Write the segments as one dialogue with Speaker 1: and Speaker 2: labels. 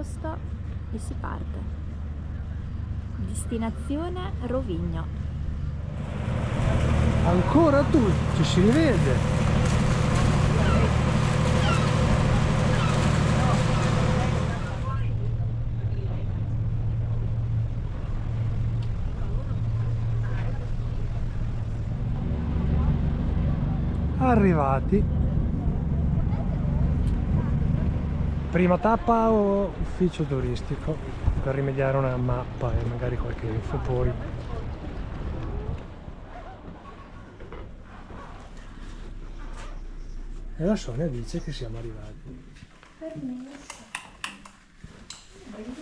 Speaker 1: posto e si parte. Destinazione Rovigno.
Speaker 2: Ancora tu, ci si rivede. Arrivati. Prima tappa o ufficio turistico per rimediare una mappa e magari qualche info poi. E la Sonia dice che siamo arrivati.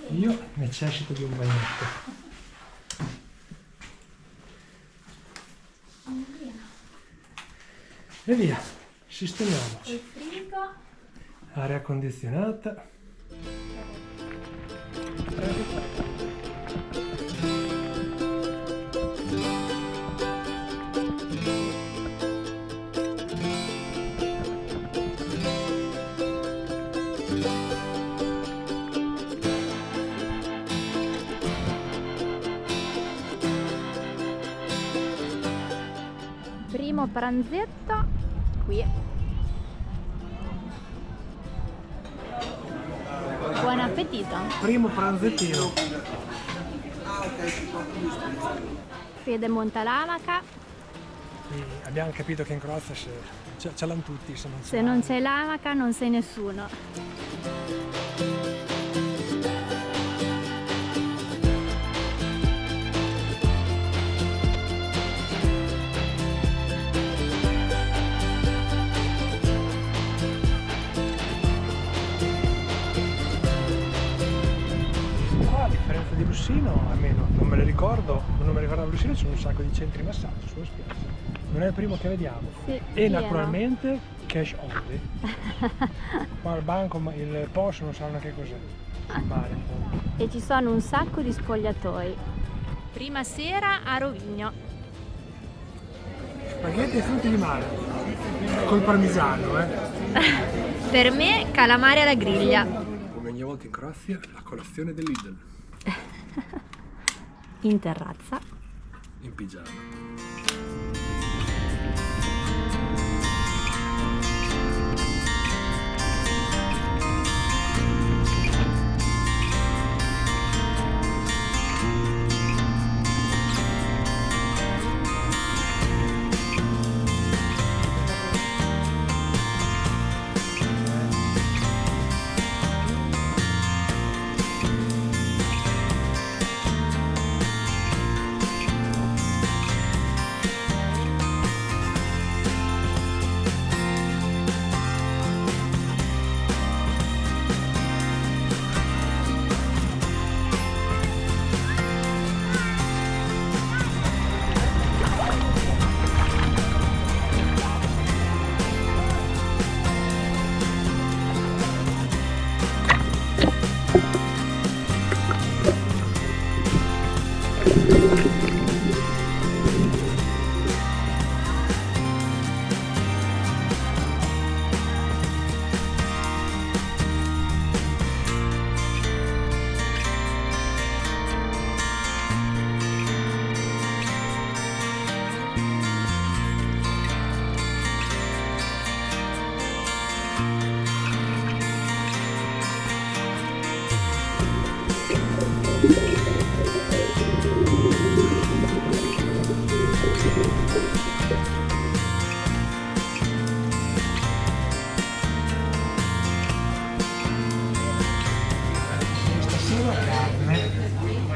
Speaker 2: Io necessito di un bagnetto. E via, sistemiamoci.
Speaker 1: Il frigo.
Speaker 2: Aria condizionata.
Speaker 1: Primo pranzetto qui. Buon appetito.
Speaker 2: Primo pranzettino.
Speaker 1: Fede monta l'amaca.
Speaker 2: E abbiamo capito che in Croazia ce l'hanno tutti.
Speaker 1: Se non c'è l'amaca non sei nessuno.
Speaker 2: A differenza di Lussino, almeno non me le ricordo, non me le ricordavo. A Lussino c'è un sacco di centri massaggio sulla spiaggia. Non è il primo che vediamo.
Speaker 1: Sì,
Speaker 2: E
Speaker 1: pieno.
Speaker 2: naturalmente cash only. Ma il banco, il POS non sanno che cos'è. Vale.
Speaker 1: E ci sono un sacco di spogliatoi. Prima sera a Rovigno.
Speaker 2: Spaghetti e frutti di mare. Col parmigiano,
Speaker 1: Per me calamari alla griglia.
Speaker 2: Come ogni volta in Croazia, la colazione dell'Idel.
Speaker 1: In terrazza.
Speaker 2: In pigiama.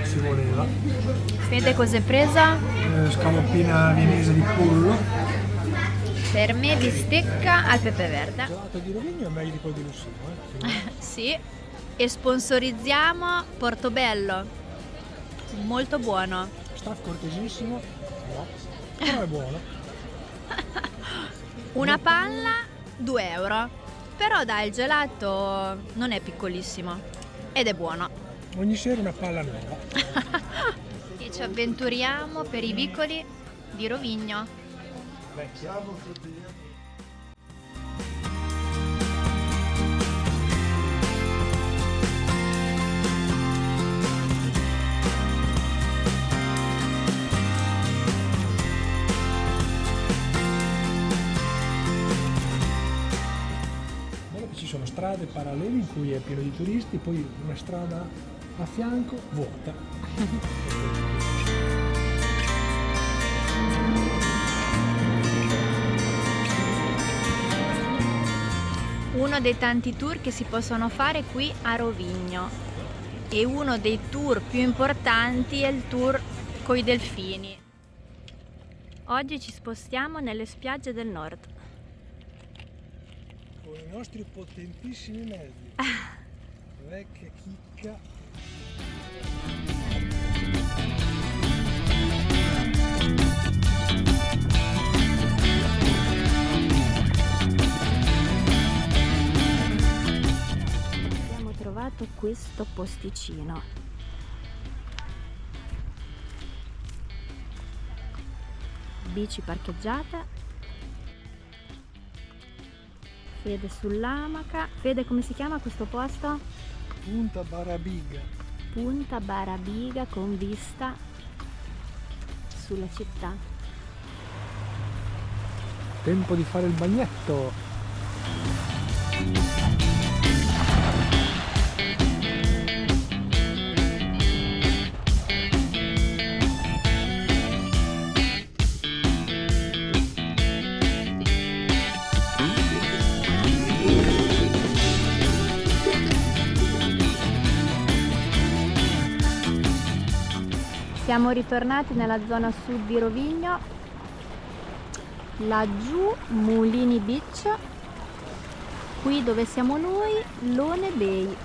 Speaker 2: Si voleva.
Speaker 1: Fede cos'è presa?
Speaker 2: Scaloppina viennese di pollo.
Speaker 1: Per me bistecca al pepe verde.
Speaker 2: Il gelato di Rovigno è meglio di quello di Lussino,
Speaker 1: Sì. E sponsorizziamo Portobello. Molto buono.
Speaker 2: Staff cortesissimo, no, però è buono.
Speaker 1: Una palla 2 euro. Però dai, il gelato non è piccolissimo ed è buono.
Speaker 2: Ogni sera una palla nuova.
Speaker 1: E ci avventuriamo per i vicoli di Rovigno.
Speaker 2: strade parallele in cui è pieno di turisti, poi una strada a fianco vuota.
Speaker 1: Uno dei tanti tour che si possono fare qui a Rovigno, e uno dei tour più importanti è il tour coi delfini. Oggi ci spostiamo nelle spiagge del nord.
Speaker 2: Con i nostri potentissimi mezzi. Vecchia chicca.
Speaker 1: Abbiamo trovato questo posticino. Bici parcheggiate. Fede sull'amaca. Fede, come si chiama questo posto?
Speaker 2: Punta Barabiga.
Speaker 1: Punta Barabiga con vista sulla città.
Speaker 2: Tempo di fare il bagnetto.
Speaker 1: Siamo ritornati nella zona sud di Rovigno, laggiù Mulini Beach, qui dove siamo noi, Lone Bay.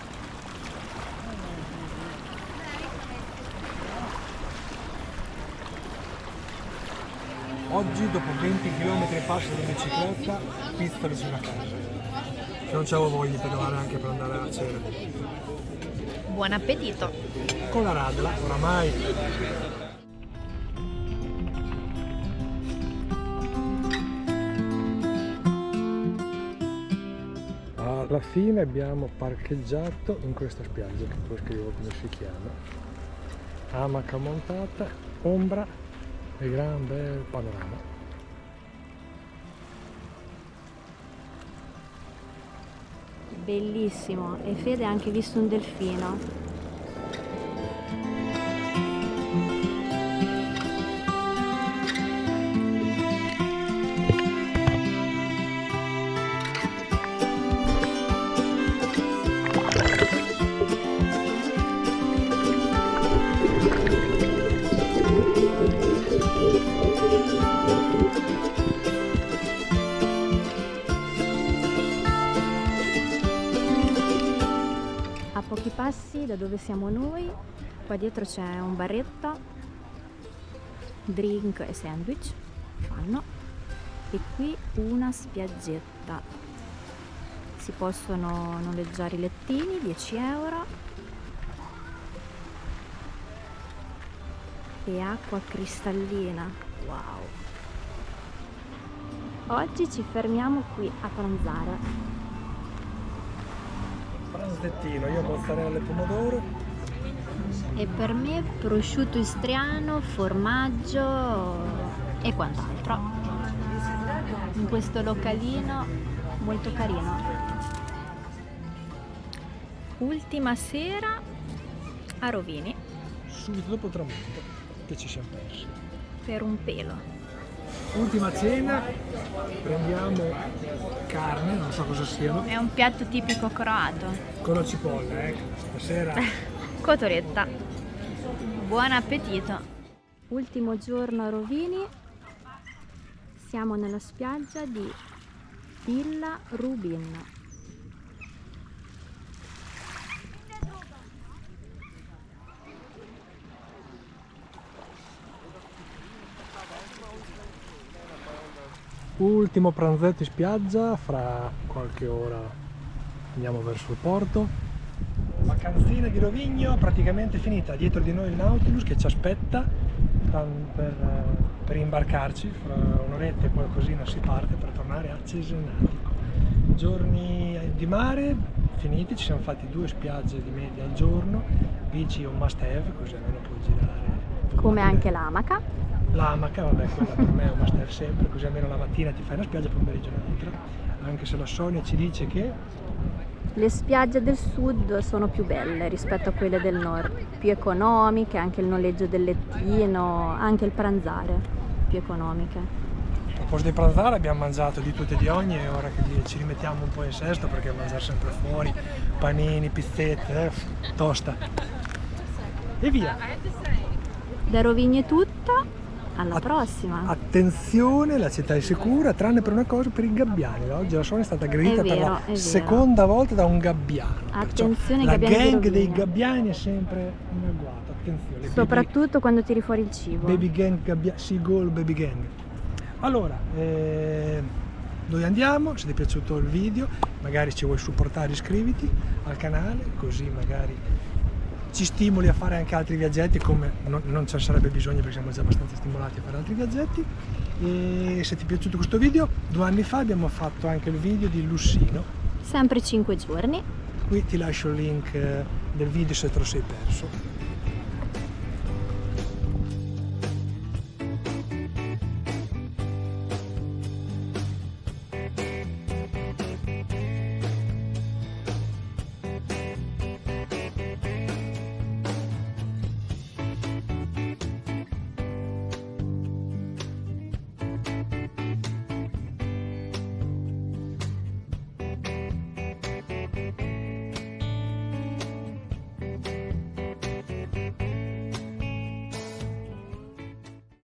Speaker 2: Oggi dopo 20 km e passa di bicicletta, pizza vicino a casa. Non c'avevo voglia di pedalare anche per andare a cena.
Speaker 1: Buon appetito!
Speaker 2: Con la radla, oramai. Alla fine abbiamo parcheggiato in questa spiaggia, che poi scrivo come si chiama. Amaca montata, ombra e gran bel panorama.
Speaker 1: Bellissimo, e Fede ha anche visto un delfino. A pochi passi da dove siamo noi, qua dietro c'è un baretto, drink e sandwich fanno, e qui una spiaggetta. Si possono noleggiare i lettini, 10 euro, e acqua cristallina. Wow! Oggi ci fermiamo qui a pranzare.
Speaker 2: Pranzettino, io mozzarella e pomodoro.
Speaker 1: E per me prosciutto istriano, formaggio e quant'altro. In questo localino molto carino. Ultima sera a Rovini.
Speaker 2: Subito dopo il tramonto, che ci siamo persi.
Speaker 1: Per un pelo.
Speaker 2: Ultima cena, prendiamo carne, non so cosa siano,
Speaker 1: È un piatto tipico croato.
Speaker 2: con la cipolla, stasera.
Speaker 1: Cotoretta. Buon appetito. Ultimo giorno a Rovini. Siamo nella spiaggia di Villa Rubin.
Speaker 2: Ultimo pranzetto in spiaggia, fra qualche ora andiamo verso il porto. Vacanzina di Rovigno praticamente finita, dietro di noi il Nautilus che ci aspetta per imbarcarci, fra un'oretta e qualcosina si parte per tornare a Cesenatico. Giorni di mare finiti, ci siamo fatti 2 spiagge di media al giorno, bici un must have, così almeno puoi girare.
Speaker 1: Come anche l'amaca.
Speaker 2: L'amaca, vabbè, quella per me è un must have sempre, così almeno la mattina ti fai una spiaggia e pomeriggio un'altra, anche se la Sonia ci dice che
Speaker 1: Le spiagge del sud sono più belle rispetto a quelle del nord, più economiche, anche il noleggio del lettino, anche il pranzare, più economiche.
Speaker 2: A proposito di pranzare, abbiamo mangiato di tutto e di ogni e ora che ci rimettiamo un po' in sesto perché mangiare sempre fuori, panini, pizzette, tosta. E via!
Speaker 1: Da Rovigno è tutto, alla prossima!
Speaker 2: Attenzione, la città è sicura, tranne per una cosa, per i gabbiani. Oggi la Sonia è stata aggredita
Speaker 1: È vero,
Speaker 2: per la seconda volta da un gabbiano.
Speaker 1: Attenzione,
Speaker 2: la
Speaker 1: gabbiani di
Speaker 2: gang dei
Speaker 1: Rovigno.
Speaker 2: gabbiani è sempre in agguato, attenzione.
Speaker 1: Soprattutto quando tiri fuori il cibo.
Speaker 2: Baby gang, seagull baby gang. Allora, noi andiamo, se ti è piaciuto il video, magari ci vuoi supportare, iscriviti al canale, così magari ci stimoli a fare anche altri viaggetti, come non ce ne sarebbe bisogno perché siamo già abbastanza stimolati a fare altri viaggetti. E se ti è piaciuto questo video, 2 anni fa abbiamo fatto anche il video di Lussino.
Speaker 1: Sempre 5 giorni.
Speaker 2: Qui ti lascio il link del video se te lo sei perso.